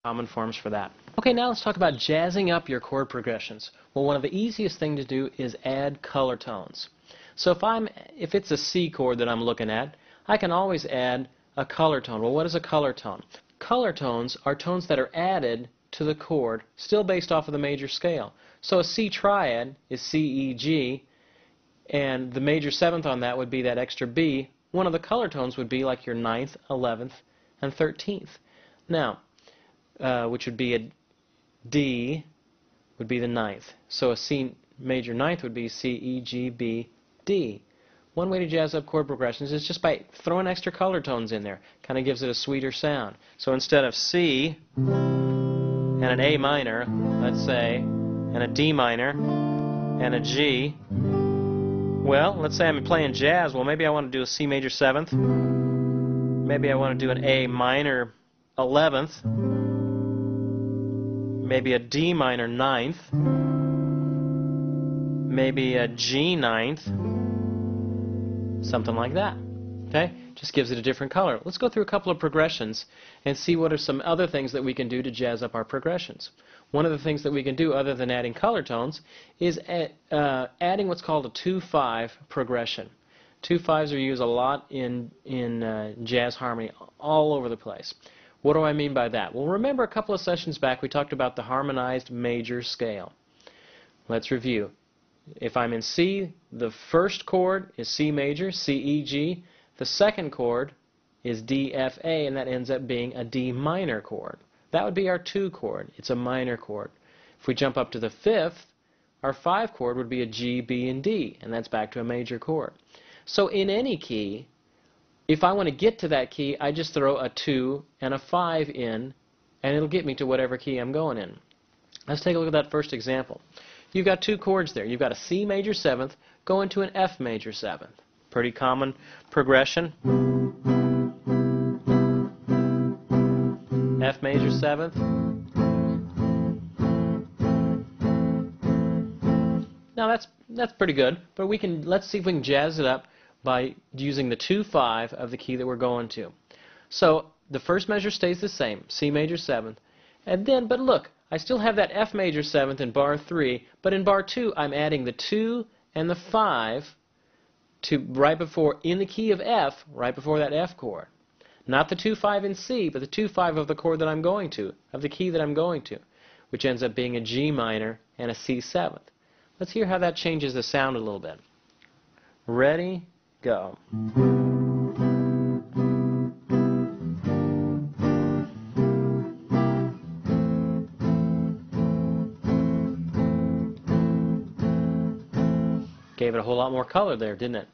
common forms for that. Okay, now let's talk about jazzing up your chord progressions. Well, one of the easiest things to do is add color tones. So if it's a C chord that I'm looking at, I can always add a color tone. Well, what is a color tone? Color tones are tones that are added to the chord, still based off of the major scale. So a C triad is C, E, G, and the major seventh on that would be that extra B. One of the color tones would be like your 9th, 11th, and 13th. Now, which would be a D, would be the 9th. So a C major 9th would be C, E, G, B, D. One way to jazz up chord progressions is just by throwing extra color tones in there. Kind of gives it a sweeter sound. So instead of C and an A minor, let's say, and a D minor, and a G, well, let's say I'm playing jazz. Well, maybe I want to do a C major 7th. Maybe I want to do an A minor 11th. Maybe a D minor 9th. Maybe a G 9th. Something like that. Okay? Just gives it a different color. Let's go through a couple of progressions and see what are some other things that we can do to jazz up our progressions. One of the things that we can do other than adding color tones is adding what's called a 2-5 progression. 2-5s are used a lot in jazz harmony all over the place. What do I mean by that? Well, remember a couple of sessions back we talked about the harmonized major scale. Let's review. If I'm in C, the first chord is C major, C, E, G. The second chord is D, F, A, and that ends up being a D minor chord. That would be our 2 chord. It's a minor chord. If we jump up to the 5th, our 5 chord would be a G, B, and D, and that's back to a major chord. So in any key, if I want to get to that key, I just throw a 2 and a 5 in, and it'll get me to whatever key I'm going in. Let's take a look at that first example. You've got 2 chords there. You've got a C major 7th going to an F major 7th. Pretty common progression. F major 7th. Now that's pretty good, but let's see if we can jazz it up by using the 2-5 of the key that we're going to. So the first measure stays the same, C major 7th, but look, I still have that F major 7th in bar 3, but in bar 2 I'm adding the 2 and the 5 to right before, in the key of F, right before that F chord. Not the 2-5 in C, but the 2-5 of the chord that I'm going to, of the key that I'm going to, which ends up being a G minor and a C 7th. Let's hear how that changes the sound a little bit. Ready, go. Gave it a whole lot more color there, didn't it?